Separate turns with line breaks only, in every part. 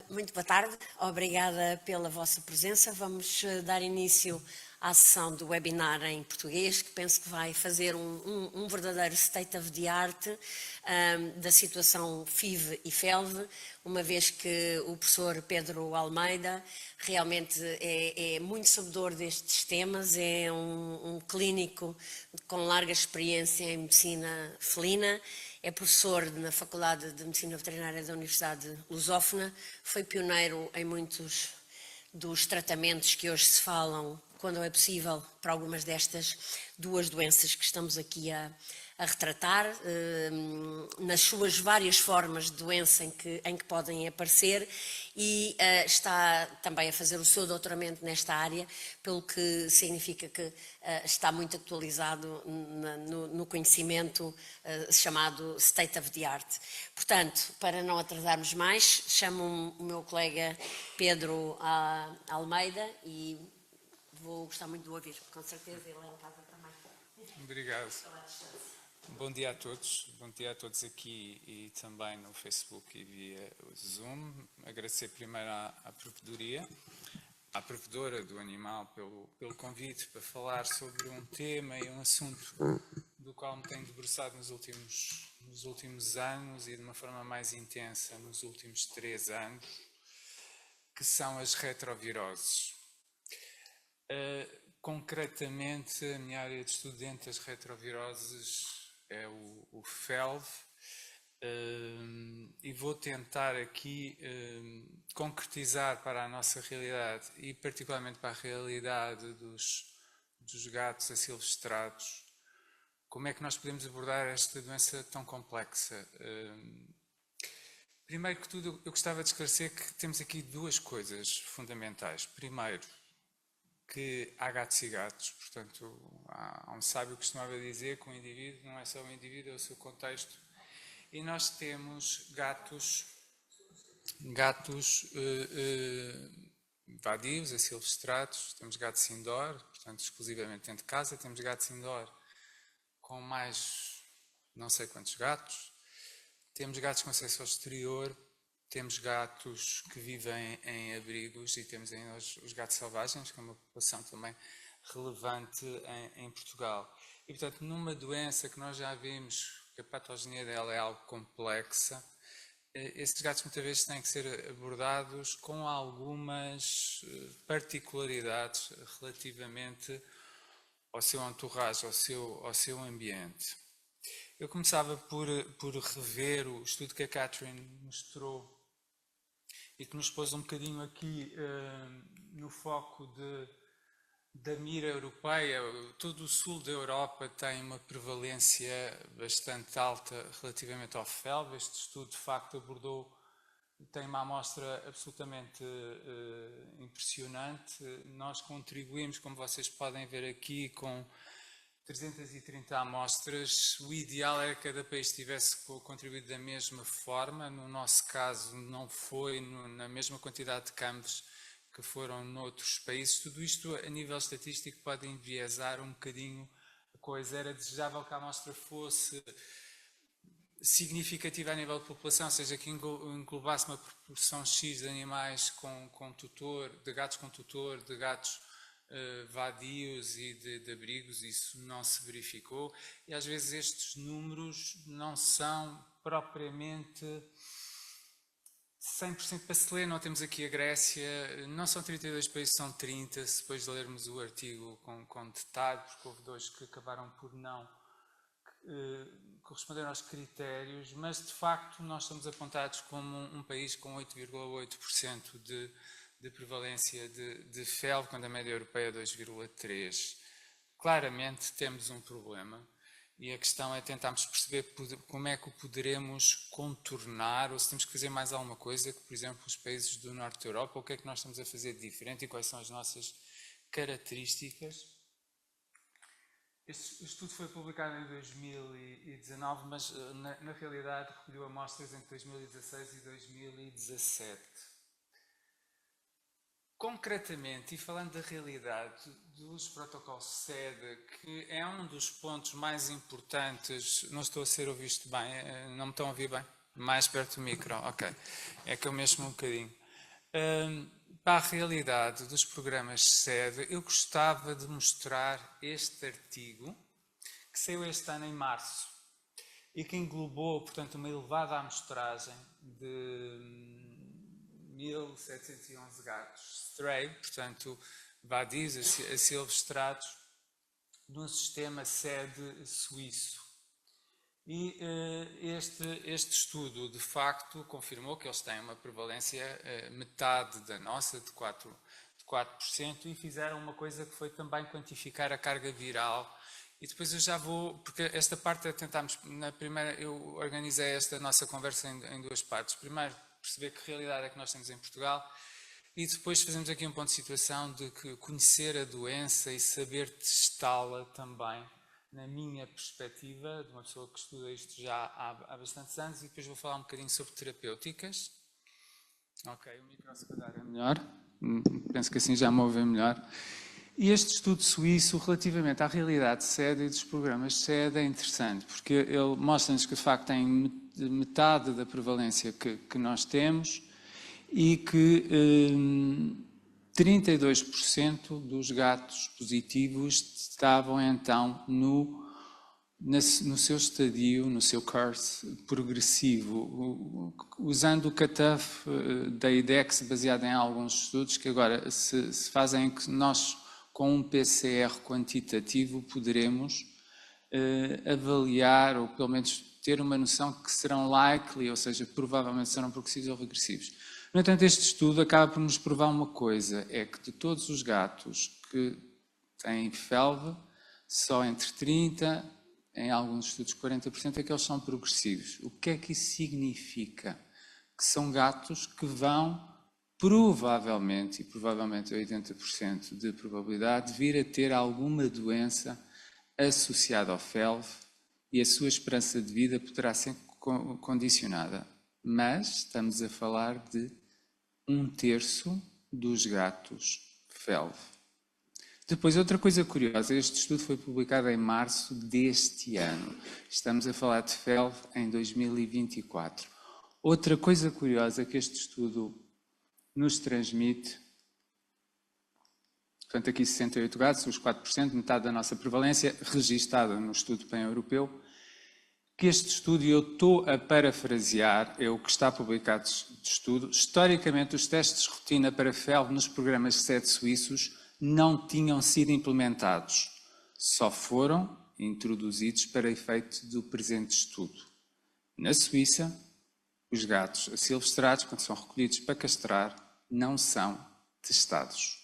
Muito boa tarde, obrigada pela vossa presença. Vamos dar início à sessão do webinar em português, que penso que vai fazer um verdadeiro state of the art da situação FIV e FELV, uma vez que o professor Pedro Almeida realmente é muito sabedor destes temas, é um clínico com larga experiência em medicina felina, é professor na Faculdade de Medicina Veterinária da Universidade Lusófona, foi pioneiro em muitos dos tratamentos que hoje se falam, quando é possível, para algumas destas duas doenças que estamos aqui a retratar, nas suas várias formas de doença em que podem aparecer, e está também a fazer o seu doutoramento nesta área, pelo que significa que está muito atualizado no conhecimento chamado State of the Art. Portanto, para não atrasarmos mais, chamo o meu colega Pedro Almeida e vou gostar muito de ouvir, com certeza, ele é em casa também.
Obrigado. Bom dia a todos aqui e também no Facebook e via Zoom. Agradecer primeiro à provedoria, à provedora do animal pelo convite para falar sobre um tema e um assunto do qual me tenho debruçado nos últimos anos e de uma forma mais intensa nos últimos 3 anos, que são as retroviroses. Concretamente, a minha área de estudo dentro das retroviroses é o FELV, e vou tentar aqui concretizar para a nossa realidade e particularmente para a realidade dos gatos asilvestrados, como é que nós podemos abordar esta doença tão complexa. Primeiro que tudo, eu gostava de esclarecer que temos aqui duas coisas fundamentais. Primeiro, que há gatos e gatos, portanto, há um sábio que costumava dizer que um indivíduo não é só um indivíduo, é o seu contexto, e nós temos gatos vadios, asilvestrados, temos gatos indoor, portanto, exclusivamente dentro de casa, temos gatos indoor com mais não sei quantos gatos, temos gatos com acesso ao exterior, temos gatos que vivem em abrigos e temos ainda os gatos selvagens, que é uma população também relevante em Portugal. E, portanto, numa doença que nós já vimos que a patogenia dela é algo complexa, esses gatos muitas vezes têm que ser abordados com algumas particularidades relativamente ao seu entourage, ao seu ambiente. Eu começava por rever o estudo que a Catherine mostrou e que nos pôs um bocadinho aqui no foco da mira europeia. Todo o sul da Europa tem uma prevalência bastante alta relativamente ao FELV. Este estudo, de facto, tem uma amostra absolutamente impressionante. Nós contribuímos, como vocês podem ver aqui, com 330 amostras. O ideal era que cada país tivesse contribuído da mesma forma. No nosso caso, não foi na mesma quantidade de campos que foram noutros países. Tudo isto, a nível estatístico, pode enviesar um bocadinho a coisa. Era desejável que a amostra fosse significativa a nível de população, ou seja, que englobasse uma proporção X de animais com tutor, de gatos com tutor, de gatos vadios e de abrigos. Isso não se verificou e às vezes estes números não são propriamente 100% para se ler. Não temos aqui a Grécia, não são 32 países, são 30, se depois de lermos o artigo com detalhe, porque houve 2 que acabaram por não corresponder aos critérios, mas de facto nós estamos apontados como um país com 8,8% de prevalência de FELV, quando a média europeia é 2,3%. Claramente temos um problema e a questão é tentarmos perceber como é que o poderemos contornar, ou se temos que fazer mais alguma coisa que, por exemplo, os países do norte da Europa, o que é que nós estamos a fazer de diferente e quais são as nossas características. Este estudo foi publicado em 2019, mas na realidade recolheu amostras entre 2016 e 2017. Concretamente, e falando da realidade dos protocolos SEDA, que é um dos pontos mais importantes, não estou a ser ouvido bem, não me estão a ouvir bem? Mais perto do micro, ok. É que eu mexo-me um bocadinho. Para a realidade dos programas SED, eu gostava de mostrar este artigo, que saiu este ano em março, e que englobou, portanto, uma elevada amostragem de 1711 gatos stray, portanto, vadios, asilvestrados, num sistema SED suíço. E este estudo, de facto, confirmou que eles têm uma prevalência metade da nossa, de 4%, e fizeram uma coisa que foi também quantificar a carga viral. E depois eu já vou, porque esta parte tentámos, na primeira, eu organizei esta nossa conversa em duas partes. Primeiro, perceber que realidade é que nós temos em Portugal, e depois fazemos aqui um ponto de situação de que conhecer a doença e saber testá-la também, na minha perspectiva, de uma pessoa que estuda isto já há bastantes anos, e depois vou falar um bocadinho sobre terapêuticas. Ok, o micro se calhar é melhor, penso que assim já me ouvem melhor. E este estudo suíço, relativamente à realidade SED e dos programas SED, é interessante, porque ele mostra-nos que de facto tem metade da prevalência que nós temos, e que 32% dos gatos positivos estavam então no seu estadio, no seu curse progressivo, usando o cutoff da IDEX baseado em alguns estudos que agora se fazem, que nós com um PCR quantitativo poderemos avaliar, ou pelo menos ter uma noção que serão likely, ou seja, provavelmente serão progressivos ou regressivos. No entanto, este estudo acaba por nos provar uma coisa, é que de todos os gatos que têm FeLV, só entre 30%, em alguns estudos 40%, é que eles são progressivos. O que é que isso significa? Que são gatos que vão provavelmente, e provavelmente 80% de probabilidade, vir a ter alguma doença associada ao FeLV, e a sua esperança de vida poderá ser condicionada. Mas estamos a falar de 1/3 dos gatos FeLV. Depois, outra coisa curiosa, este estudo foi publicado em março deste ano. Estamos a falar de FeLV em 2024. Outra coisa curiosa que este estudo nos transmite, portanto aqui 68 gatos, os 4%, metade da nossa prevalência, registada no estudo pan-europeu, que este estudo, e eu estou a parafrasear, é o que está publicado de estudo, historicamente os testes de rotina para FeLV nos programas SED suíços não tinham sido implementados, só foram introduzidos para efeito do presente estudo. Na Suíça, os gatos asilvestrados, quando são recolhidos para castrar, não são testados.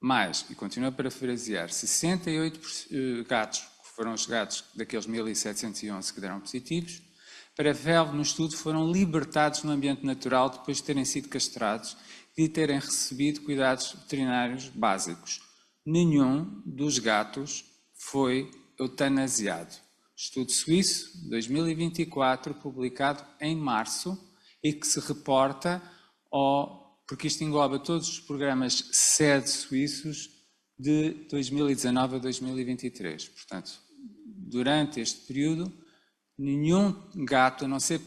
Mas, e continuo a parafrasear, 68 gatos, que foram os gatos daqueles 1711 que deram positivos, para FeLV no estudo foram libertados no ambiente natural depois de terem sido castrados e de terem recebido cuidados veterinários básicos. Nenhum dos gatos foi eutanasiado. Estudo suíço, 2024, publicado em março, e que se reporta porque isto engloba todos os programas SED suíços de 2019 a 2023. Portanto, durante este período, nenhum gato, a não ser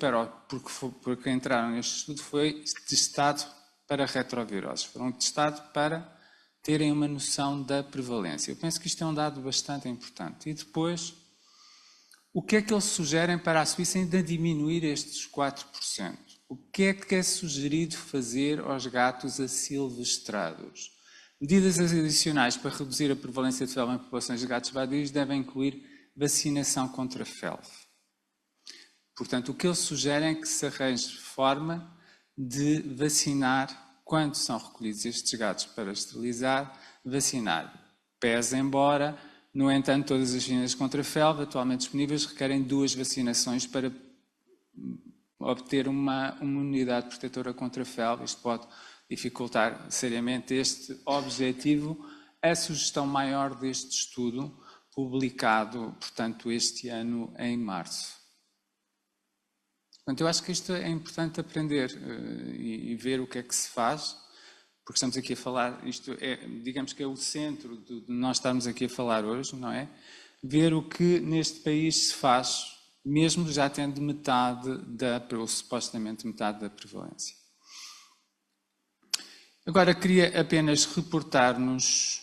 porque entraram neste estudo, foi testado para retroviroses. Foram testados para terem uma noção da prevalência. Eu penso que isto é um dado bastante importante. E depois, o que é que eles sugerem para a Suíça ainda diminuir estes 4%? O que é sugerido fazer aos gatos asilvestrados? Medidas adicionais para reduzir a prevalência de FeLV em populações de gatos vadios devem incluir vacinação contra FeLV. Portanto, o que eles sugerem é que se arranje forma de vacinar, quando são recolhidos estes gatos para esterilizar, vacinar. Pese embora, no entanto, todas as vacinas contra FeLV atualmente disponíveis requerem 2 vacinações para obter uma imunidade protetora contra FeLV. Isto pode dificultar seriamente este objetivo. A sugestão maior deste estudo, publicado, portanto, este ano em março. Portanto, eu acho que isto é importante aprender e ver o que é que se faz, porque estamos aqui a falar, isto é, digamos que é o centro de nós estarmos aqui a falar hoje, não é? Ver o que neste país se faz, mesmo já tendo metade ou supostamente metade da prevalência. Agora queria apenas reportar-nos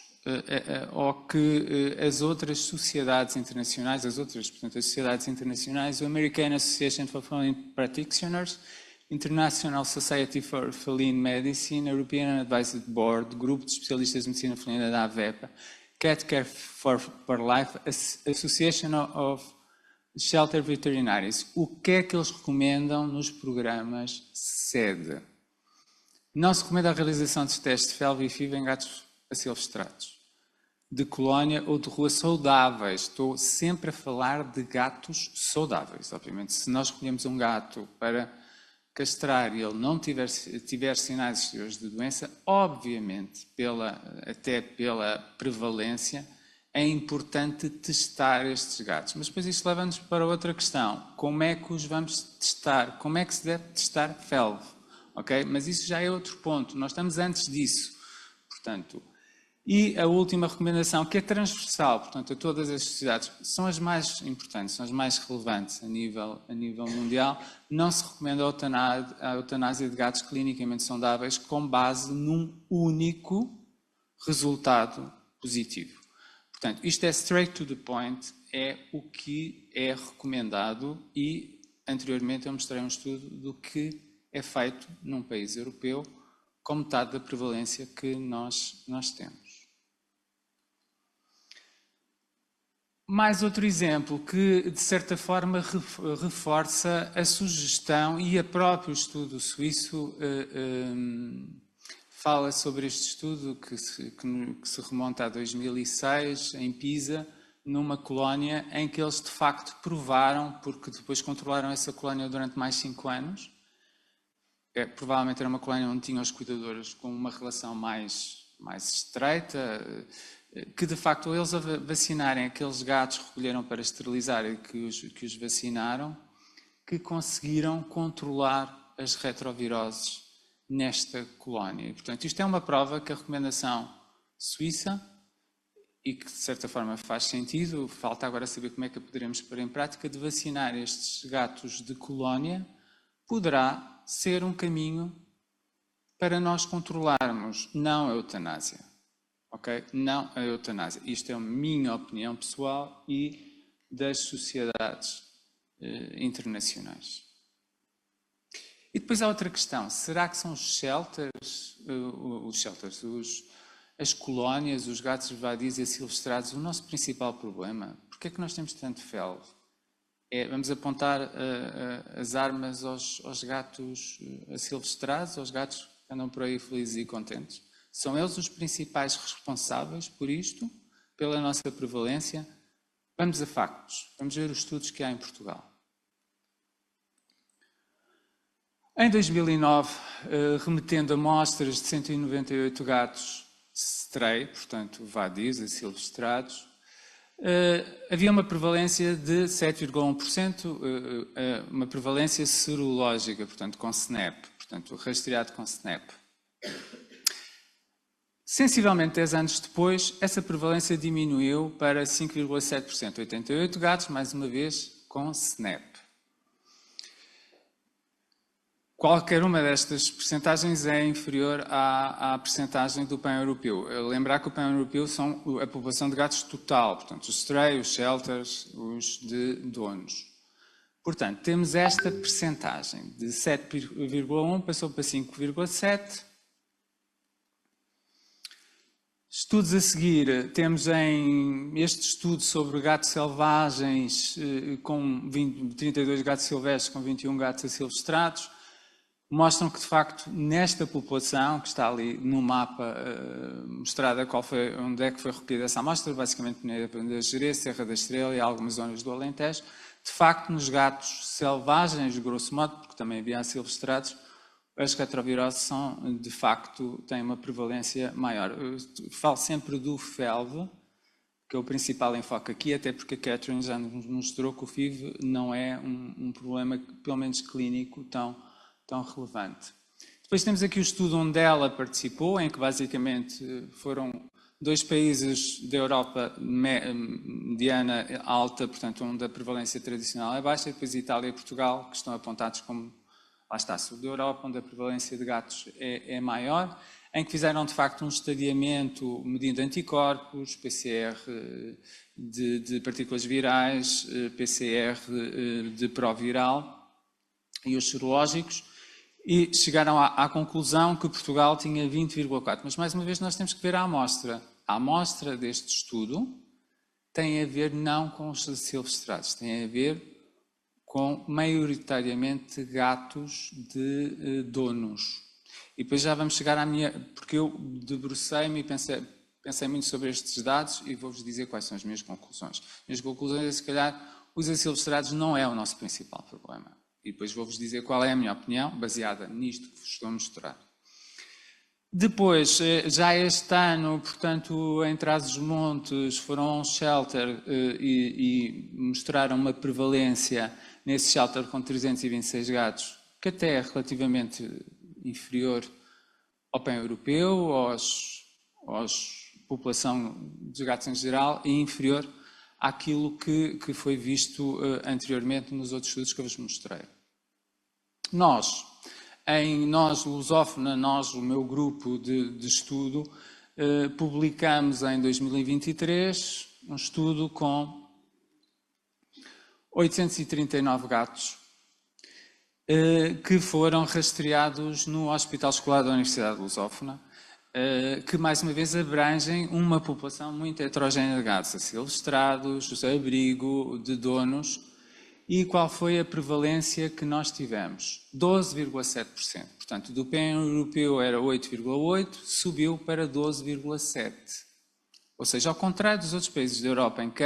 ao que as outras sociedades internacionais, portanto, as sociedades internacionais, o American Association for Feline Practitioners, International Society for Feline Medicine, European Advisory Board, Grupo de Especialistas de Medicina Felina da AVEPA, Cat Care for Life, Association of Shelter Veterinaries. O que é que eles recomendam nos programas SED? Não se recomenda a realização de testes de felve e FIV em gatos asilvestrados, de colónia ou de rua saudáveis. Estou sempre a falar de gatos saudáveis. Obviamente, se nós escolhemos um gato para castrar e ele não tiver sinais exteriores de doença, obviamente, até pela prevalência, é importante testar estes gatos. Mas depois isso leva-nos para outra questão. Como é que os vamos testar? Como é que se deve testar felve? Okay? Mas isso já é outro ponto. Nós estamos antes disso. Portanto, e a última recomendação, que é transversal, portanto, a todas as sociedades, são as mais importantes, são as mais relevantes a nível mundial. Não se recomenda a eutanásia de gatos clinicamente saudáveis com base num único resultado positivo. Portanto, isto é straight to the point, é o que é recomendado e anteriormente eu mostrei um estudo do que é feito num país europeu com metade da prevalência que nós temos. Mais outro exemplo que, de certa forma, reforça a sugestão e o próprio estudo suíço fala sobre este estudo que se remonta a 2006, em Pisa, numa colónia em que eles de facto provaram, porque depois controlaram essa colónia durante mais 5 anos, provavelmente era uma colónia onde tinham os cuidadores com uma relação mais estreita, que de facto eles a vacinarem aqueles gatos recolheram para esterilizar e que os vacinaram, que conseguiram controlar as retroviroses nesta colónia. E, portanto, isto é uma prova que a recomendação suíça, e que de certa forma faz sentido, falta agora saber como é que a poderemos pôr em prática, de vacinar estes gatos de colónia, poderá ser um caminho para nós controlarmos, não a eutanásia. Ok? Não a eutanásia. Isto é a minha opinião pessoal e das sociedades internacionais. E depois há outra questão. Será que são os shelters, as colónias, os gatos vadios e asilvestrados, o nosso principal problema? Porquê é que nós temos tanto felve? Vamos apontar as armas aos gatos asilvestrados, aos gatos que andam por aí felizes e contentes? São eles os principais responsáveis por isto, pela nossa prevalência? Vamos a factos. Vamos ver os estudos que há em Portugal. Em 2009, remetendo amostras de 198 gatos stray, portanto vadios, asilvestrados, havia uma prevalência de 7,1%, uma prevalência serológica, portanto com SNAP, portanto rastreado com SNAP. Sensivelmente 10 anos depois, essa prevalência diminuiu para 5,7%, 88 gatos, mais uma vez, com SNAP. Qualquer uma destas percentagens é inferior à percentagem do pan-europeu. Lembrar que o pan-europeu são a população de gatos total, portanto, os stray, os shelters, os de donos. Portanto, temos esta percentagem de 7,1 passou para 5,7. Estudos a seguir, temos este estudo sobre gatos selvagens, com 32 gatos silvestres com 21 gatos asilvestrados, mostram que, de facto, nesta população, que está ali no mapa mostrada onde é que foi recolhida essa amostra, basicamente Peneda da Gerês, Serra da Estrela e algumas zonas do Alentejo, de facto, nos gatos selvagens, grosso modo, porque também havia asilvestrados, as retroviroses são, de facto, têm uma prevalência maior. Eu falo sempre do felve, que é o principal enfoque aqui, até porque a Catherine já nos mostrou que o FIV não é um problema, pelo menos clínico, tão relevante. Depois temos aqui o estudo onde ela participou, em que basicamente foram 2 países da Europa mediana alta, portanto onde a prevalência tradicional é baixa, e depois Itália e Portugal, que estão apontados como, lá está, sul da Europa, onde a prevalência de gatos é maior.
em que fizeram de facto um estadiamento medindo anticorpos, PCR de partículas virais, PCR de proviral e os serológicos, e chegaram à conclusão que Portugal tinha 20,4. Mas mais uma vez nós temos que ver a amostra. A amostra deste estudo tem a ver não com os silvestrados, tem a ver com maioritariamente gatos de donos. E depois já vamos chegar à minha... Porque eu debrucei-me e pensei muito sobre estes dados e vou-vos dizer quais são as minhas conclusões. As minhas conclusões é, se calhar, os asilvestrados não é o nosso principal problema. E depois vou-vos dizer qual é a minha opinião, baseada nisto que vos estou a mostrar. Depois, já este ano, portanto, em Trás-os-Montes, foram a um shelter e mostraram uma prevalência nesse shelter com 326 gatos, que até é relativamente inferior ao PAN europeu, aos população dos gatos em geral, e inferior àquilo que foi visto anteriormente nos outros estudos que eu vos mostrei. Nós, Lusófona, o meu grupo de estudo, publicamos em 2023 um estudo com 839 gatos que foram rastreados no Hospital Escolar da Universidade de Lusófona, que mais uma vez abrangem uma população muito heterogénea de gatos, asilvestrados, abrigo, de donos. E qual foi a prevalência que nós tivemos? 12,7%. Portanto, do PAN europeu era 8,8%, subiu para 12,7%. Ou seja, ao contrário dos outros países da Europa, em que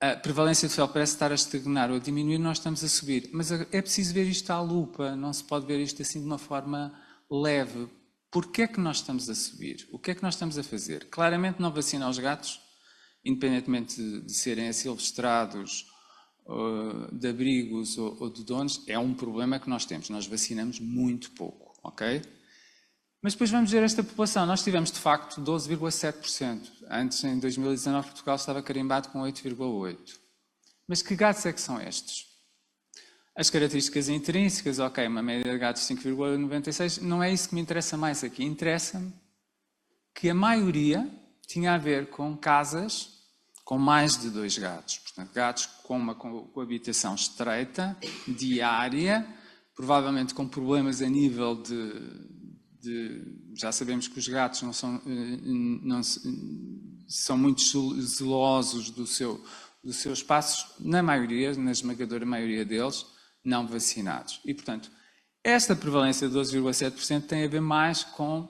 a prevalência de fel parece estar a estagnar ou a diminuir, nós estamos a subir. Mas é preciso ver isto à lupa, não se pode ver isto assim de uma forma leve. Porquê é que nós estamos a subir? O que é que nós estamos a fazer? Claramente não vacinar os gatos, independentemente de serem asilvestrados, de abrigos ou de donos, é um problema que nós temos. Nós vacinamos muito pouco, ok? Mas depois vamos ver esta população. Nós tivemos, de facto, 12,7%. Antes, em 2019, Portugal estava carimbado com 8,8%. Mas que gatos é que são estes? As características intrínsecas, ok, uma média de gatos 5,96, não é isso que me interessa mais aqui. Interessa-me que a maioria tinha a ver com casas com mais de 2 gatos. Portanto, gatos com uma coabitação estreita, diária, provavelmente com problemas a nível já sabemos que os gatos são muito zelosos do seu espaço, na esmagadora maioria deles, não vacinados. E, portanto, esta prevalência de 12,7% tem a ver mais com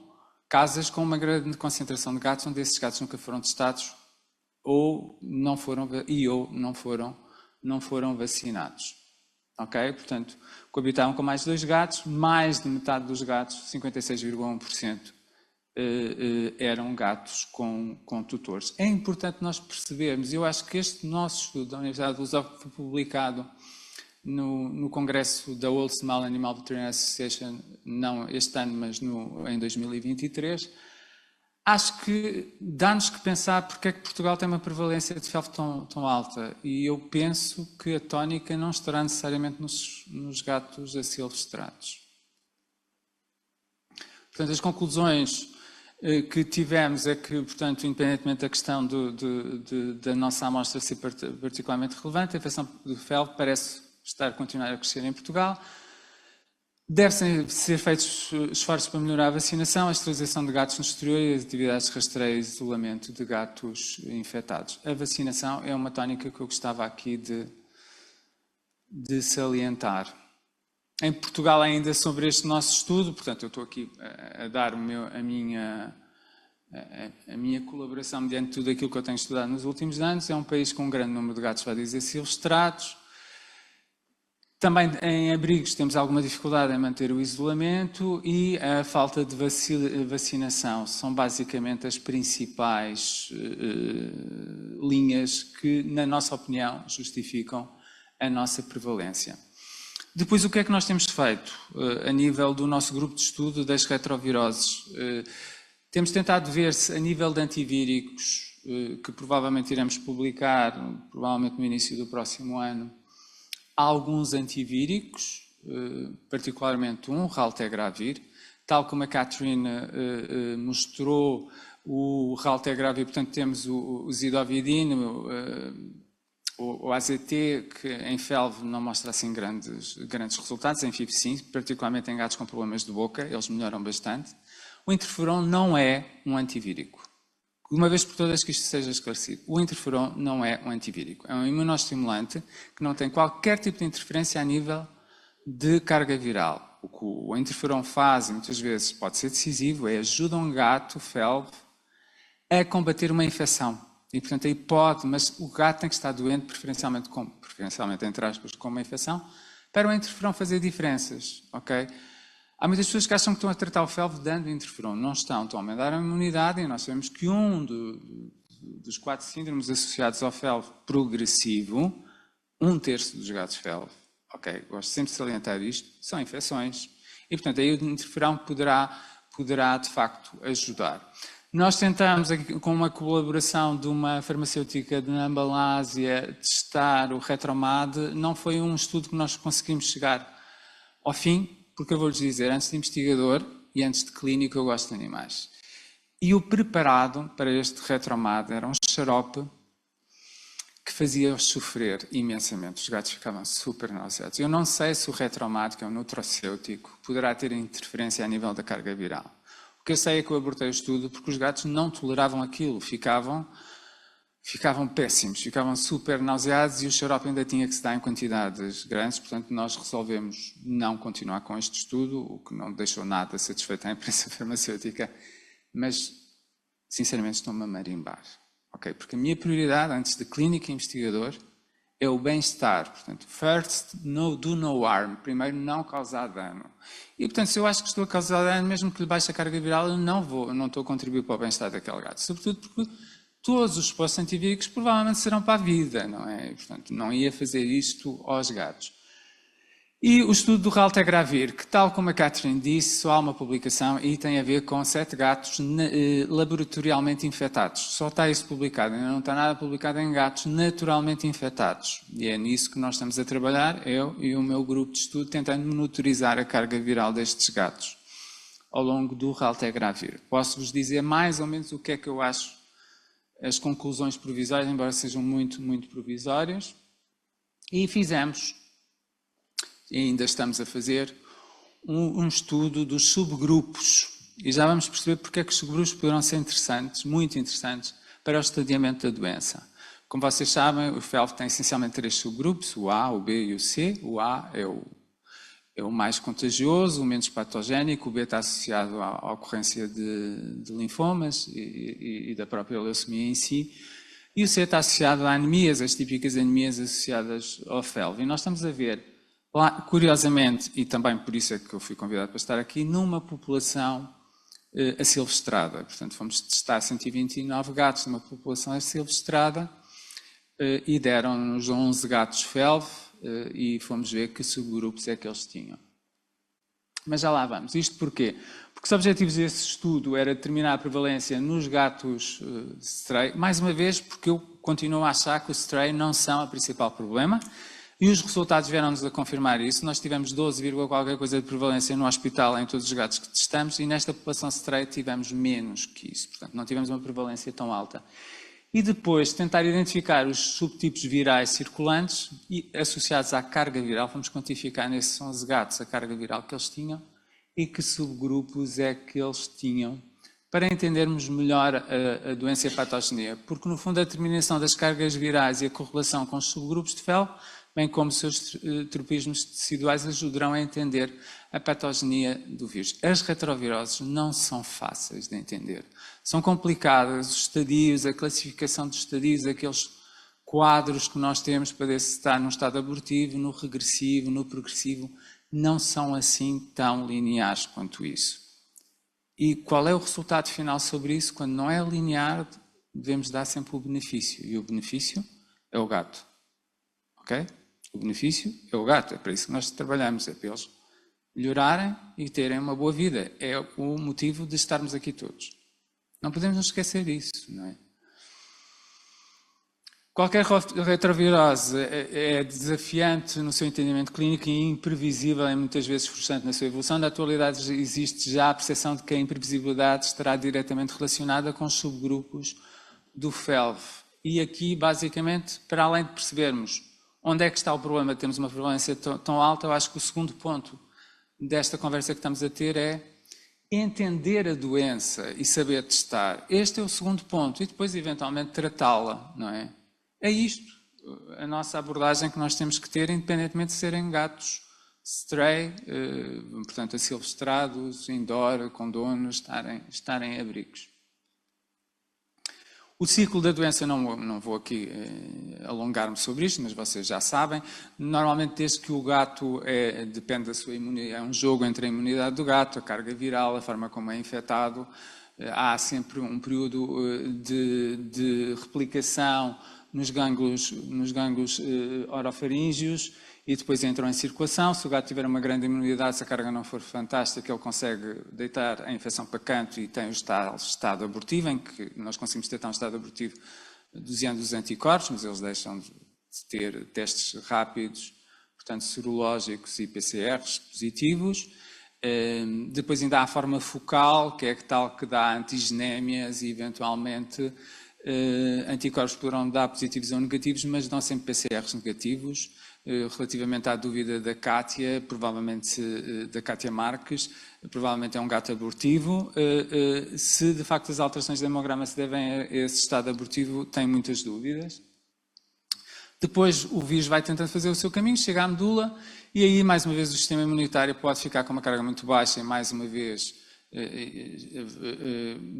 casas com uma grande concentração de gatos, onde esses gatos nunca foram testados ou não foram vacinados. Ok? Portanto, coabitavam com mais de 2 gatos, mais de metade dos gatos, 56,1%, eram gatos com tutores. É importante nós percebermos, eu acho que este nosso estudo da Universidade de Lusófona foi publicado no congresso da World Small Animal Veterinary Association, não este ano, mas em 2023, acho que dá-nos que pensar porque é que Portugal tem uma prevalência de fel tão alta. E eu penso que a tónica não estará necessariamente nos gatos asilvestrados. Portanto, as conclusões que tivemos é que, portanto, independentemente da questão da nossa amostra ser particularmente relevante, a infecção de fel parece continuar a crescer em Portugal. Devem ser feitos esforços para melhorar a vacinação, a esterilização de gatos no exterior e as atividades de rastreio e isolamento de gatos infectados. A vacinação é uma tónica que eu gostava aqui de salientar. Em Portugal, ainda sobre este nosso estudo, portanto, eu estou aqui a dar a minha colaboração mediante tudo aquilo que eu tenho estudado nos últimos anos. É um país com um grande número de gatos vadios asilvestrados. Também em abrigos temos alguma dificuldade em manter o isolamento e a falta de vacinação são basicamente as principais linhas que, na nossa opinião, justificam a nossa prevalência. Depois, o que é que nós temos feito a nível do nosso grupo de estudo das retroviroses? Temos tentado ver se, a nível de antivíricos, que provavelmente iremos publicar, provavelmente no início do próximo ano, há alguns antivíricos, particularmente um, Raltegravir, tal como a Catherine mostrou, o raltegravir, portanto temos o zidovidine, o AZT, que em FeLV não mostra assim grandes resultados, em FIV sim, particularmente em gatos com problemas de boca, eles melhoram bastante. O interferon não é um antivírico. De uma vez por todas que isto seja esclarecido, o interferon não é um antivírico, é um imunostimulante que não tem qualquer tipo de interferência a nível de carga viral. O que o interferon faz, e muitas vezes pode ser decisivo, é ajuda um gato, FeLV, a combater uma infecção. E, portanto, aí pode, mas o gato tem que estar doente, preferencialmente entre aspas, com uma infecção, para o interferon fazer diferenças, ok? Há muitas pessoas que acham que estão a tratar o FeLV dando interferon. Não estão a aumentar a imunidade, e nós sabemos que dos 4 síndromes associados ao FeLV progressivo, 1/3 dos gatos FeLV, ok? Gosto sempre de salientar isto, são infecções. E, portanto, aí o interferon poderá de facto ajudar. Nós tentamos, aqui, com uma colaboração de uma farmacêutica na Malásia, testar o Retromad. Não foi um estudo que nós conseguimos chegar ao fim, porque eu vou-lhes dizer, antes de investigador e antes de clínico, eu gosto de animais. E o preparado para este Retromad era um xarope que fazia-os sofrer imensamente. Os gatos ficavam super nauseados. Eu não sei se o Retromad, que é um nutracêutico, poderá ter interferência a nível da carga viral. O que eu sei é que eu abortei o estudo porque os gatos não toleravam aquilo, ficavam péssimos, ficavam super nauseados e o xarope ainda tinha que se dar em quantidades grandes, portanto nós resolvemos não continuar com este estudo, o que não deixou nada satisfeito à imprensa farmacêutica, mas sinceramente estou-me a marimbar, ok? Porque a minha prioridade antes de clínica e investigador é o bem-estar, portanto, first, do no harm, primeiro não causar dano. E, portanto, se eu acho que estou a causar dano, mesmo que lhe baixe a carga viral, eu não estou a contribuir para o bem-estar daquele gato. Sobretudo porque todos os expostos antivíricos provavelmente serão para a vida, não é? E, portanto, não ia fazer isto aos gatos. E o estudo do raltegravir, que tal como a Catherine disse, só há uma publicação e tem a ver com 7 gatos laboratorialmente infectados. Só está isso publicado, ainda não está nada publicado em gatos naturalmente infectados. E é nisso que nós estamos a trabalhar, eu e o meu grupo de estudo, tentando monitorizar a carga viral destes gatos ao longo do raltegravir. Posso-vos dizer mais ou menos o que é que eu acho, as conclusões provisórias, embora sejam muito, muito provisórias. E fizemos, e ainda estamos a fazer, um estudo dos subgrupos. E já vamos perceber porque é que os subgrupos poderão ser interessantes, muito interessantes, para o estadiamento da doença. Como vocês sabem, o FeLV tem essencialmente 3 subgrupos, o A, o B e o C. O A é o mais contagioso, o menos patogénico, o B está associado à ocorrência de linfomas e da própria leucemia em si, e o C está associado a anemias, as típicas anemias associadas ao FeLV. E nós estamos a ver, curiosamente, e também por isso é que eu fui convidado para estar aqui, numa população asilvestrada. Portanto, fomos testar 129 gatos numa população asilvestrada e deram-nos 11 gatos FeLV e fomos ver que subgrupos é que eles tinham. Mas já lá vamos. Isto porquê? Porque os objetivos desse estudo era determinar a prevalência nos gatos stray, mais uma vez porque eu continuo a achar que os stray não são o principal problema. E os resultados vieram-nos a confirmar isso. Nós tivemos 12, qualquer coisa de prevalência no hospital em todos os gatos que testamos e nesta população stray tivemos menos que isso. Portanto, não tivemos uma prevalência tão alta. E depois tentar identificar os subtipos virais circulantes e associados à carga viral. Vamos quantificar nesses 11 gatos a carga viral que eles tinham e que subgrupos é que eles tinham para entendermos melhor a doença e a patogenia. Porque, no fundo, a determinação das cargas virais e a correlação com os subgrupos de FeLV, bem como seus tropismos teciduais, ajudarão a entender a patogenia do vírus. As retroviroses não são fáceis de entender. São complicadas, os estadios, a classificação dos estadios, aqueles quadros que nós temos para ver se está num estado abortivo, no regressivo, no progressivo, não são assim tão lineares quanto isso. E qual é o resultado final sobre isso? Quando não é linear, devemos dar sempre o benefício. E o benefício é o gato. Ok? O benefício é o gato. É para isso que nós trabalhamos. É para eles melhorarem e terem uma boa vida. É o motivo de estarmos aqui todos. Não podemos nos esquecer disso, não é? Qualquer retrovirose é desafiante no seu entendimento clínico e imprevisível e muitas vezes frustrante na sua evolução. Na atualidade existe já a percepção de que a imprevisibilidade estará diretamente relacionada com os subgrupos do FeLV. E aqui, basicamente, para além de percebermos onde é que está o problema de termos uma prevalência tão alta, eu acho que o segundo ponto desta conversa que estamos a ter é entender a doença e saber testar. Este é o segundo ponto. E depois, eventualmente, tratá-la, não é? É isto, a nossa abordagem que nós temos que ter, independentemente de serem gatos stray, portanto asilvestrados, indoor, com donos, estarem em abrigos. O ciclo da doença, não vou aqui alongar-me sobre isto, mas vocês já sabem. Normalmente, desde que o gato depende da sua imunidade, é um jogo entre a imunidade do gato, a carga viral, a forma como é infectado, há sempre um período de replicação nos gânglios orofaríngeos e depois entram em circulação. Se o gato tiver uma grande imunidade, se a carga não for fantástica, ele consegue deitar a infecção para canto e tem o estado abortivo, em que nós conseguimos detectar um estado abortivo dosando os anticorpos, mas eles deixam de ter testes rápidos, portanto serológicos e PCRs positivos. Depois ainda há a forma focal, que é tal que dá antigenémias e eventualmente anticorpos poderão dar positivos ou negativos, mas dão sempre PCRs negativos. Relativamente à dúvida da Kátia, provavelmente da Kátia Marques, provavelmente é um gato abortivo. Se de facto as alterações do hemograma se devem a esse estado abortivo, tem muitas dúvidas. Depois o vírus vai tentando fazer o seu caminho, chega à medula e aí mais uma vez o sistema imunitário pode ficar com uma carga muito baixa e mais uma vez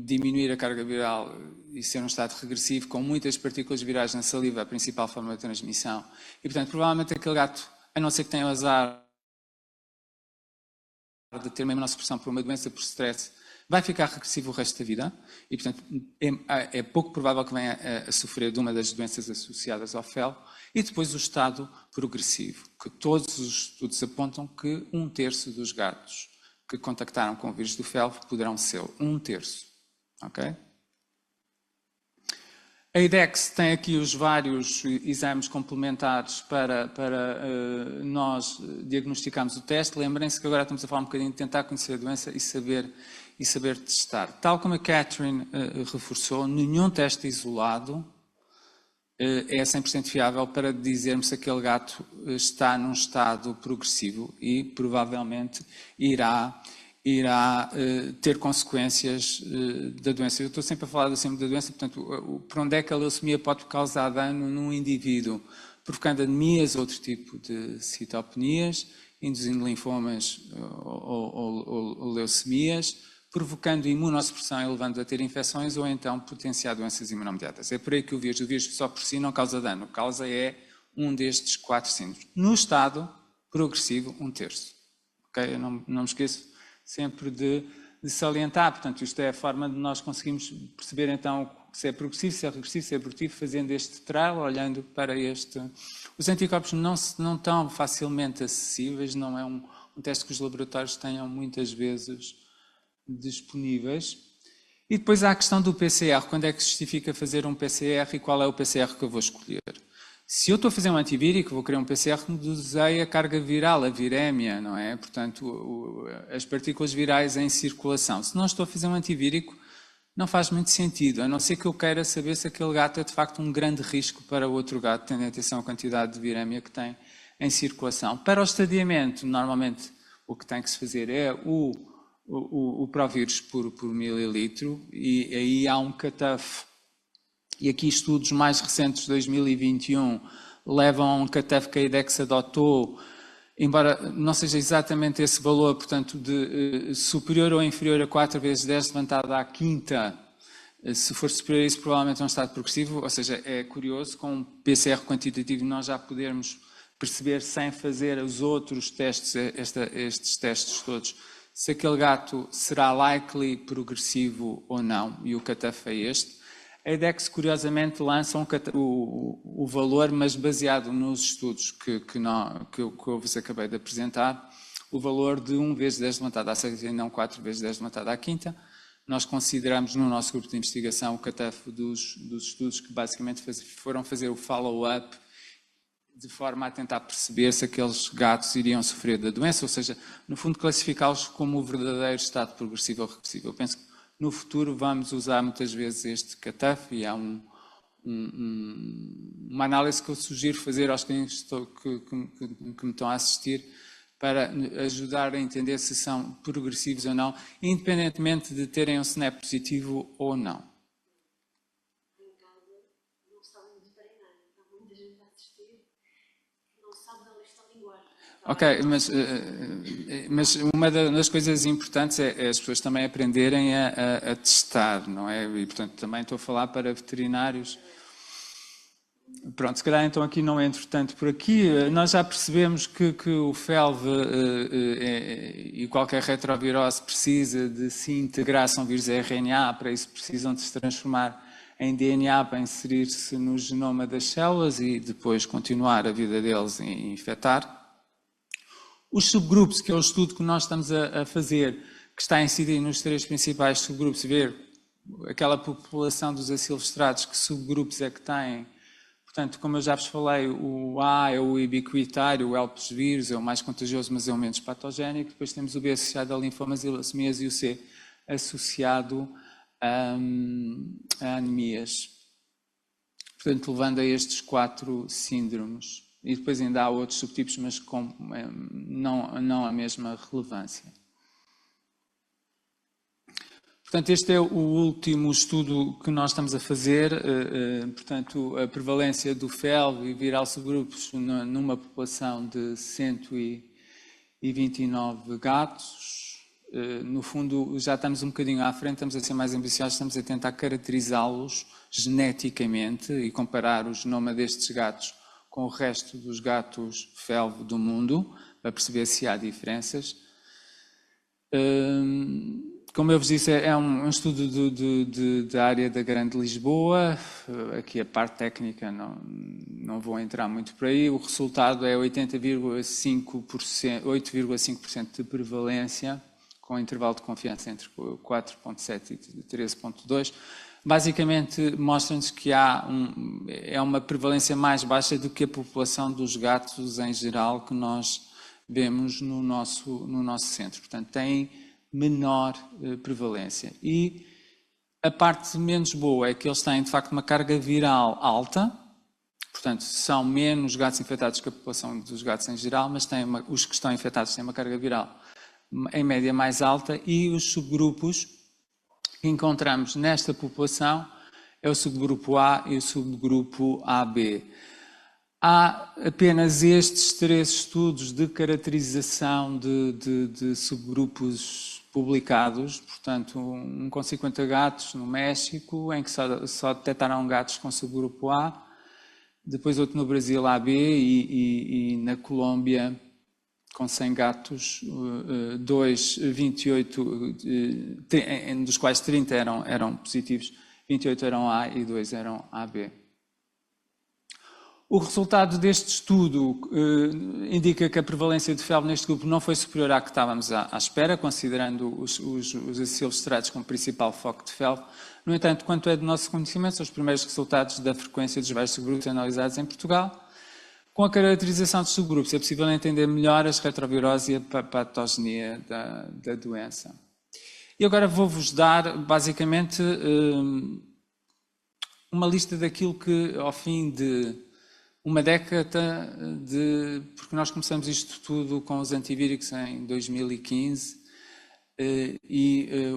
diminuir a carga viral e ser um estado regressivo com muitas partículas virais na saliva, a principal forma de transmissão. E portanto provavelmente aquele gato, a não ser que tenha o azar de ter uma imunossupressão por uma doença por stress, vai ficar regressivo o resto da vida e, portanto, é pouco provável que venha a sofrer de uma das doenças associadas ao FeLV. E depois o estado progressivo, que todos os estudos apontam que 1/3 dos gatos que contactaram com o vírus do FeLV poderão ser 1/3. Ok? A IDEX tem aqui os vários exames complementares para nós diagnosticarmos o teste. Lembrem-se que agora estamos a falar um bocadinho de tentar conhecer a doença e saber testar. Tal como a Catherine reforçou, nenhum teste isolado é 100% fiável para dizermos se aquele gato está num estado progressivo e provavelmente irá ter consequências da doença. Eu estou sempre a falar sempre da doença, portanto, por onde é que a leucemia pode causar dano num indivíduo, provocando anemias, outro tipo de citopenias, induzindo linfomas ou leucemias, provocando imunossupressão e levando a ter infecções ou então potenciar doenças imunomediadas. É por aí que o vírus só por si não causa dano, causa é um destes 4 síndromes. No estado progressivo, 1/3. Okay? Eu não me esqueço sempre de salientar, portanto, isto é a forma de nós conseguirmos perceber então se é progressivo, se é regressivo, se é abortivo, fazendo este trial, olhando para este. Os anticorpos não estão facilmente acessíveis, não é um teste que os laboratórios tenham muitas vezes disponíveis. E depois há a questão do PCR, quando é que se justifica fazer um PCR e qual é o PCR que eu vou escolher? Se eu estou a fazer um antivírico, vou querer um PCR que me doseie a carga viral, a virémia, não é? Portanto, as partículas virais em circulação. Se não estou a fazer um antivírico, não faz muito sentido, a não ser que eu queira saber se aquele gato é de facto um grande risco para o outro gato, tendo em atenção a quantidade de virémia que tem em circulação. Para o estadiamento, normalmente o que tem que se fazer é o provírus por mililitro e aí há um cutoff. E aqui estudos mais recentes de 2021 levam a um cutoff que a IDEX adotou, embora não seja exatamente esse valor, portanto, de superior ou inferior a 4 vezes 10 levantado à quinta. Se for superior a isso, provavelmente é um estado progressivo, ou seja, é curioso, com um PCR quantitativo nós já podermos perceber, sem fazer os outros testes, estes testes todos, se aquele gato será likely progressivo ou não, e o cutoff é este. A IDEX, curiosamente, lança o valor, mas baseado nos estudos que eu vos acabei de apresentar, o valor de 1 vezes 10 levantado à sexta e não 4 vezes 10 levantado à quinta, nós consideramos no nosso grupo de investigação o catafo dos estudos que basicamente foram fazer o follow-up de forma a tentar perceber se aqueles gatos iriam sofrer da doença, ou seja, no fundo classificá-los como o verdadeiro estado progressivo ou regressivo. Eu penso que no futuro vamos usar muitas vezes este catafo e há uma análise que eu sugiro fazer aos clientes que me estão a assistir para ajudar a entender se são progressivos ou não, independentemente de terem um SNAP positivo ou não. Ok, mas uma das coisas importantes é as pessoas também aprenderem a testar, não é? E, portanto, também estou a falar para veterinários. Pronto, se calhar então aqui não entro tanto por aqui. Nós já percebemos que o FeLV e qualquer retrovirose precisa de se integrar, são vírus RNA, para isso precisam de se transformar em DNA para inserir-se no genoma das células e depois continuar a vida deles e infectar. Os subgrupos, que é o estudo que nós estamos a fazer, que está a incidir nos 3 principais subgrupos, ver aquela população dos asilvestrados, que subgrupos é que têm. Portanto, como eu já vos falei, o A é o ubiquitário, o herpes vírus, é o mais contagioso, mas é o menos patogénico. Depois temos o B associado a linfomas e leucemias e o C associado a anemias. Portanto, levando a estes 4 síndromes. E depois ainda há outros subtipos, mas com não a mesma relevância. Portanto, este é o último estudo que nós estamos a fazer. Portanto, a prevalência do FeLV e viral subgrupos numa população de 129 gatos. No fundo, já estamos um bocadinho à frente, estamos a ser mais ambiciosos, estamos a tentar caracterizá-los geneticamente e comparar o genoma destes gatos com o resto dos gatos FeLV do mundo, para perceber se há diferenças. Como eu vos disse, é um estudo da área da Grande Lisboa. Aqui a parte técnica não vou entrar muito por aí. O resultado é 8,5% de prevalência, com intervalo de confiança entre 4,7 e 13,2. Basicamente mostra-nos que é uma prevalência mais baixa do que a população dos gatos em geral que nós vemos no nosso centro. Portanto, tem menor prevalência. E a parte menos boa é que eles têm, de facto, uma carga viral alta. Portanto, são menos gatos infectados que a população dos gatos em geral, mas os que estão infectados têm uma carga viral em média mais alta e os subgrupos que encontramos nesta população é o subgrupo A e o subgrupo AB. Há apenas estes 3 estudos de caracterização de subgrupos publicados, portanto, um com 50 gatos no México, em que só detectaram gatos com subgrupo A, depois outro no Brasil AB e na Colômbia com 100 gatos, 28, dos quais 30 eram positivos, 28 eram A e 2 eram AB. O resultado deste estudo indica que a prevalência de FeLV neste grupo não foi superior à que estávamos à espera, considerando os asilvestrados como principal foco de FeLV. No entanto, quanto é do nosso conhecimento, são os primeiros resultados da frequência dos vários subgrupos analisados em Portugal. Com a caracterização de subgrupos é possível entender melhor as retroviroses e a patogenia da doença. E agora vou-vos dar, basicamente, uma lista daquilo que, ao fim de uma década, porque nós começamos isto tudo com os antivíricos em 2015,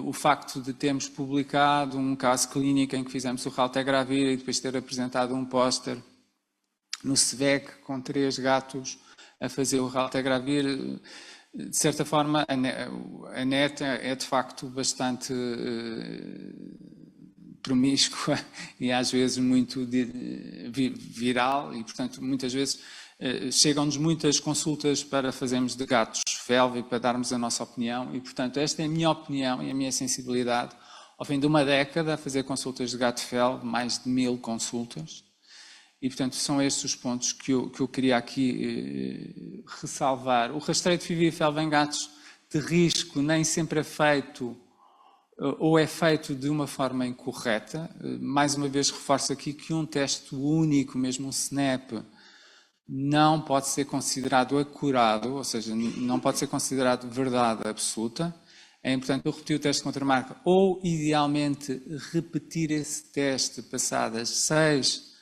o facto de termos publicado um caso clínico em que fizemos o raltegravir e depois ter apresentado um póster no SVEC com 3 gatos a fazer o raltegravir, de certa forma a net é de facto bastante promíscua e às vezes muito viral e, portanto, muitas vezes chegam-nos muitas consultas para fazermos de gatos FeLV e para darmos a nossa opinião e, portanto, esta é a minha opinião e a minha sensibilidade ao fim de uma década a fazer consultas de gato FeLV, mais de 1000 consultas. E, portanto, são estes os pontos que eu queria aqui ressalvar. O rastreio de FIV e FeLV em gatos de risco nem sempre é feito ou é feito de uma forma incorreta. Mais uma vez reforço aqui que um teste único, mesmo um SNAP, não pode ser considerado acurado, ou seja, não pode ser considerado verdade absoluta. É importante eu repetir o teste contra marca ou, idealmente, repetir esse teste passadas 6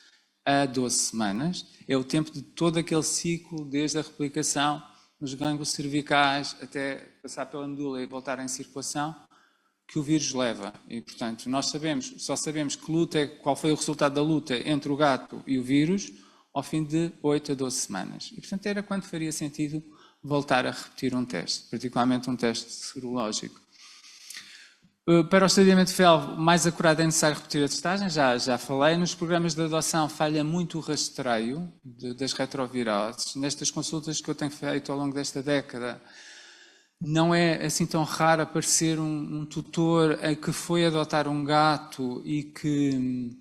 a 12 semanas. É o tempo de todo aquele ciclo, desde a replicação nos gânglios cervicais até passar pela medula e voltar em circulação, que o vírus leva. E, portanto, nós só sabemos qual foi o resultado da luta entre o gato e o vírus ao fim de 8 a 12 semanas. E, portanto, era quando faria sentido voltar a repetir um teste, particularmente um teste serológico. Para o estadiamento de felve, mais acurado é necessário repetir a testagem, já falei. Nos programas de adoção falha muito o rastreio das retroviroses. Nestas consultas que eu tenho feito ao longo desta década, não é assim tão raro aparecer um tutor que foi adotar um gato e que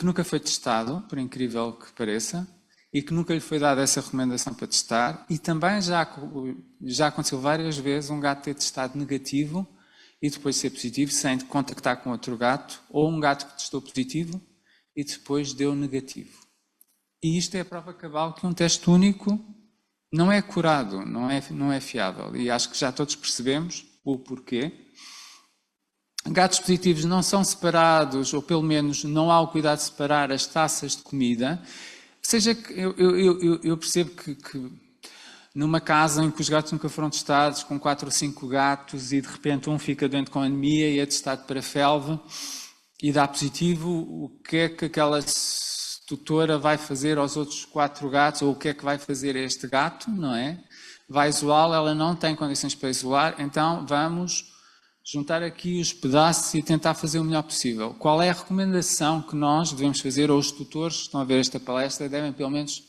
nunca foi testado, por incrível que pareça, e que nunca lhe foi dada essa recomendação para testar. E também já aconteceu várias vezes um gato ter testado negativo e depois ser positivo, sem contactar com outro gato, ou um gato que testou positivo e depois deu negativo. E isto é a prova cabal que um teste único não é curado, não é fiável. E acho que já todos percebemos o porquê. Gatos positivos não são separados, ou pelo menos não há o cuidado de separar as taças de comida. Seja que eu percebo que numa casa em que os gatos nunca foram testados, com 4 ou 5 gatos, e de repente um fica doente com anemia e é testado para felve e dá positivo, o que é que aquela tutora vai fazer aos outros 4 gatos, ou o que é que vai fazer a este gato, não é? Vai isolá-lo, ela não tem condições para isolar, então vamos juntar aqui os pedaços e tentar fazer o melhor possível. Qual é a recomendação que nós devemos fazer, ou os tutores que estão a ver esta palestra devem pelo menos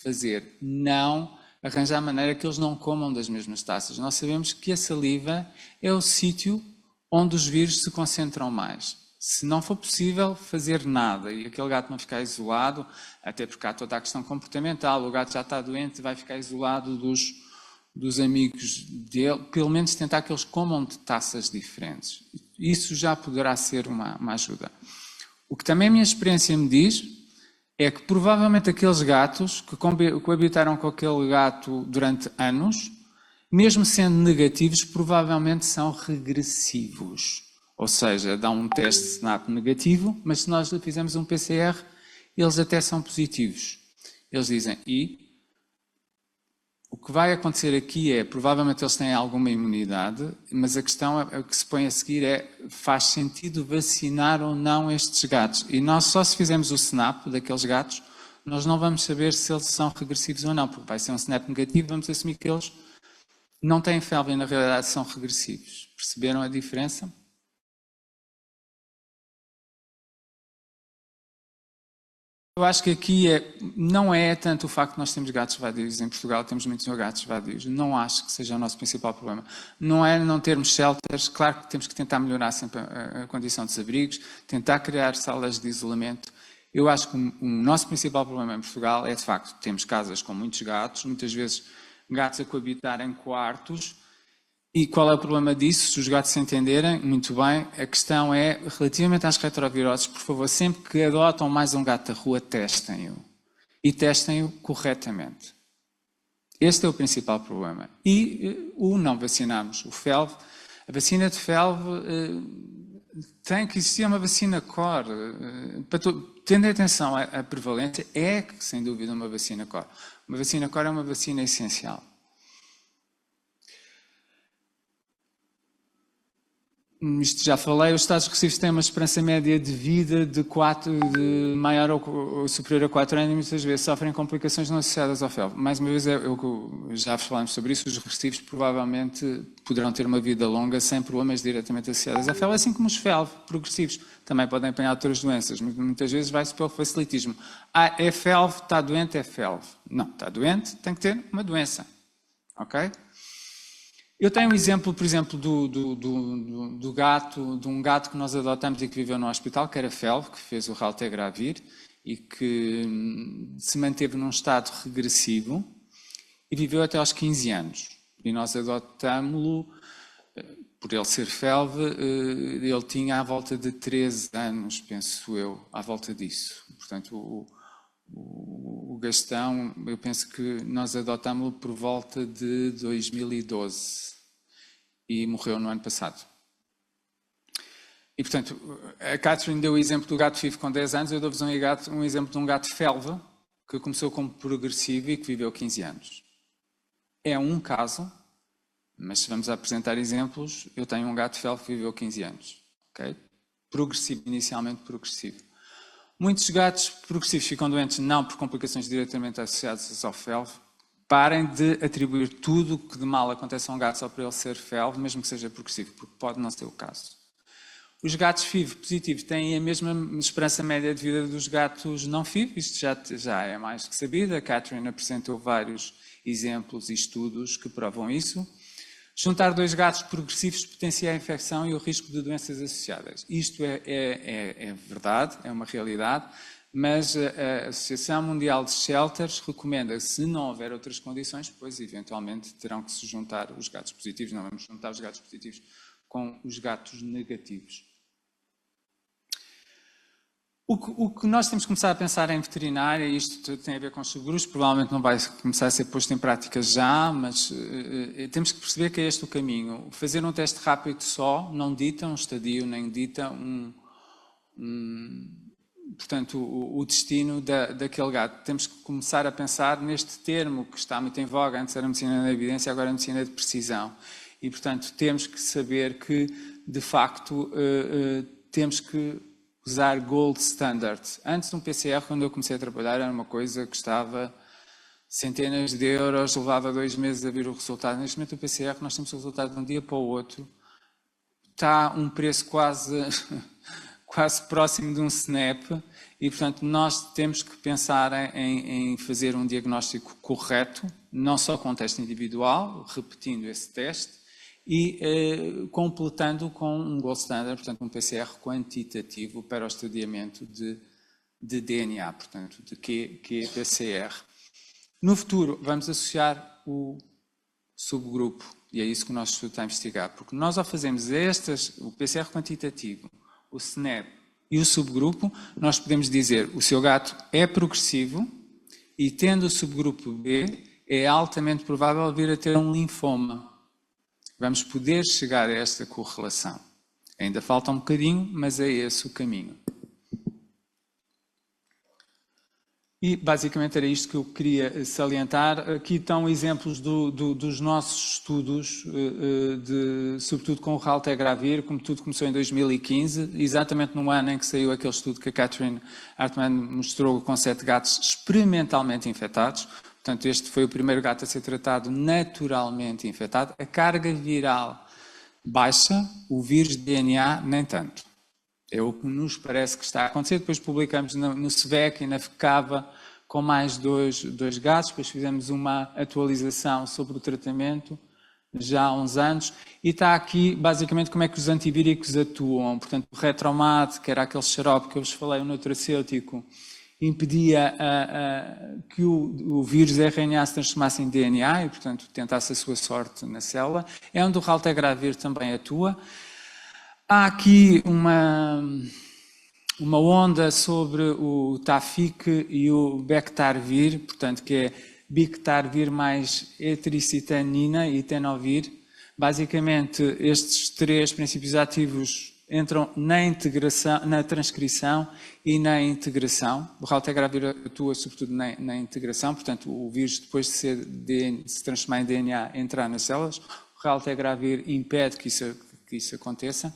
fazer? Não arranjar a maneira que eles não comam das mesmas taças. Nós sabemos que a saliva é o sítio onde os vírus se concentram mais. Se não for possível fazer nada e aquele gato não ficar isolado, até porque há toda a questão comportamental, o gato já está doente, vai ficar isolado dos amigos dele, pelo menos tentar que eles comam de taças diferentes. Isso já poderá ser uma ajuda. O que também a minha experiência me diz é que provavelmente aqueles gatos que coabitaram com aquele gato durante anos, mesmo sendo negativos, provavelmente são regressivos. Ou seja, dão um teste de SNAP negativo, mas se nós lhe fizermos um PCR, eles até são positivos. Eles dizem, o que vai acontecer aqui é, provavelmente eles têm alguma imunidade, mas a questão que se põe a seguir é, faz sentido vacinar ou não estes gatos? E nós só se fizermos o SNAP daqueles gatos, nós não vamos saber se eles são regressivos ou não, porque vai ser um SNAP negativo, vamos assumir que eles não têm felve e na realidade são regressivos. Perceberam a diferença? Eu acho que aqui não é tanto o facto de nós termos gatos vadios em Portugal, temos muitos gatos vadios, não acho que seja o nosso principal problema. Não é não termos shelters, claro que temos que tentar melhorar sempre a condição dos abrigos, tentar criar salas de isolamento. Eu acho que o nosso principal problema em Portugal é, de facto, temos casas com muitos gatos, muitas vezes gatos a coabitar em quartos. E qual é o problema disso? Se os gatos se entenderem, muito bem, a questão é, relativamente às retroviroses, por favor, sempre que adotam mais um gato da rua, testem-o. E testem-o corretamente. Este é o principal problema. E o não vacinarmos o felve. A vacina de felve tem que existir uma vacina core. Tendo atenção à prevalência, é, sem dúvida, uma vacina core. Uma vacina core é uma vacina essencial. Isto já falei, os Estados regressivos têm uma esperança média de vida de maior ou superior a 4 anos e muitas vezes sofrem complicações não associadas ao felve. Mais uma vez, já falamos sobre isso, os regressivos provavelmente poderão ter uma vida longa sem problemas diretamente associados ao felve, assim como os felve progressivos também podem apanhar outras doenças. Muitas vezes vai-se pelo facilitismo. É felve, está doente, é felve. Não, está doente, tem que ter uma doença. Ok? Eu tenho um exemplo, por exemplo, de um gato que nós adotamos e que viveu no hospital, que era felve, que fez o raltegravir e que se manteve num estado regressivo e viveu até aos 15 anos. E nós adotámo-lo por ele ser felve, ele tinha à volta de 13 anos, penso eu, à volta disso. Portanto, o Gastão, eu penso que nós adotámos-lo por volta de 2012 e morreu no ano passado. E, portanto, a Catherine deu o exemplo do gato vivo com 10 anos, eu dou-vos um exemplo de um gato felve que começou como progressivo e que viveu 15 anos. É um caso, mas se vamos apresentar exemplos, eu tenho um gato felve que viveu 15 anos. Okay? Progressivo, inicialmente progressivo. Muitos gatos progressivos ficam doentes não por complicações diretamente associadas ao felve. Parem de atribuir tudo o que de mal acontece a um gato só para ele ser felve, mesmo que seja progressivo, porque pode não ser o caso. Os gatos FIV positivos têm a mesma esperança média de vida dos gatos não FIV, isto já é mais que sabido. A Catherine apresentou vários exemplos e estudos que provam isso. Juntar 2 gatos progressivos potencia a infecção e o risco de doenças associadas. Isto é verdade, é uma realidade, mas a Associação Mundial de Shelters recomenda, se não houver outras condições, pois eventualmente terão que se juntar os gatos positivos, não vamos juntar os gatos positivos com os gatos negativos. O que nós temos que começar a pensar em veterinária, e isto tem a ver com os subgrupos, provavelmente não vai começar a ser posto em prática já, mas temos que perceber que é este o caminho. Fazer um teste rápido só não dita um estadio, nem dita portanto, o destino daquele gato. Temos que começar a pensar neste termo que está muito em voga, antes era a medicina da evidência, agora é a medicina de precisão. E, portanto, temos que saber que, de facto, temos que usar gold standard. Antes, um PCR, quando eu comecei a trabalhar, era uma coisa que custava centenas de euros, levava 2 meses a vir o resultado. Neste momento, o PCR, nós temos o resultado de um dia para o outro. Está um preço quase próximo de um snap e, portanto, nós temos que pensar em fazer um diagnóstico correto, não só com um teste individual, repetindo esse teste, e completando com um gold standard, portanto um PCR quantitativo para o estadiamento de DNA, portanto de qPCR. No futuro vamos associar o subgrupo e é isso que o nosso estudo está a investigar, porque nós ao fazermos o PCR quantitativo, o SNAP e o subgrupo, nós podemos dizer o seu gato é progressivo e tendo o subgrupo B é altamente provável vir a ter um linfoma. Vamos poder chegar a esta correlação. Ainda falta um bocadinho, mas é esse o caminho. E basicamente era isto que eu queria salientar. Aqui estão exemplos dos nossos estudos, sobretudo com o raltegravir, como tudo começou em 2015, exatamente no ano em que saiu aquele estudo que a Catherine Hartmann mostrou com 7 gatos experimentalmente infectados. Portanto, este foi o primeiro gato a ser tratado naturalmente infectado. A carga viral baixa, o vírus de DNA nem tanto. É o que nos parece que está a acontecer. Depois publicamos no SVEC e na FCAVA com mais dois gatos. Depois fizemos uma atualização sobre o tratamento já há uns anos. E está aqui basicamente como é que os antivíricos atuam. Portanto, o Retromat, que era aquele xarope que eu vos falei, o nutracêutico, impedia que o vírus RNA se transformasse em DNA e, portanto, tentasse a sua sorte na célula. É onde o raltegravir também atua. Há aqui uma onda sobre o Tafic e o Bectarvir, portanto, que é Bictarvir mais etricitanina e tenofovir. Basicamente, estes 3 princípios ativos entram na transcrição e na integração. O raltegravir atua sobretudo na integração, portanto o vírus depois de se transformar em DNA entrar nas células, o raltegravir impede que isso aconteça.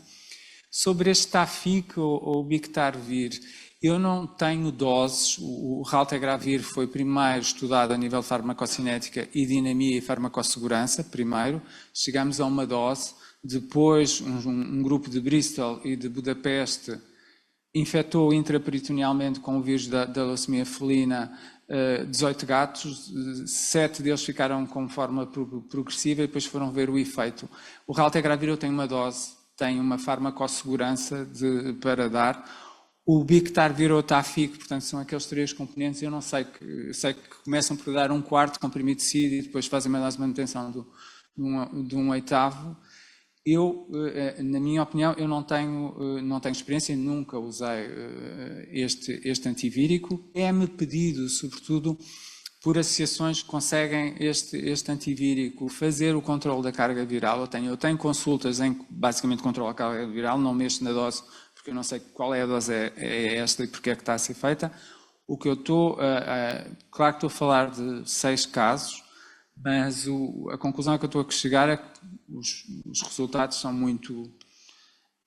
Sobre este Tafic ou Bictarvir, eu não tenho doses, o raltegravir foi primeiro estudado a nível de farmacocinética e dinamia e farmacossegurança, primeiro, chegamos a uma dose. Depois, um grupo de Bristol e de Budapeste infectou intraperitonealmente com o vírus da leucemia felina 18 gatos, 7 deles ficaram com forma progressiva e depois foram ver o efeito. O raltegravir eu tenho uma dose, tem uma farmacossegurança para dar. O Bictarvir ou Tafic, portanto, são aqueles 3 componentes, eu não sei que começam por dar 1/4 comprimido de SID e depois fazem uma dose de manutenção de um 1/8. Eu, na minha opinião, eu não tenho experiência, nunca usei este antivírico. É-me pedido, sobretudo, por associações que conseguem este antivírico fazer o controle da carga viral. Eu tenho consultas em que basicamente controlo a carga viral, não mexo na dose, porque eu não sei qual é a dose é esta e porque é que está a ser feita. O que eu estou, claro que estou a falar de 6 casos, mas a conclusão a que eu estou a chegar é que os resultados são muito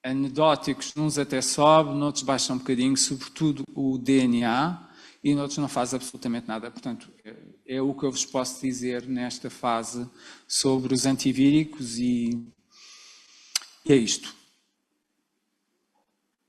anedóticos, uns até sobe, noutros baixam um bocadinho, sobretudo o DNA, e noutros não faz absolutamente nada. Portanto, é o que eu vos posso dizer nesta fase sobre os antivíricos e é isto.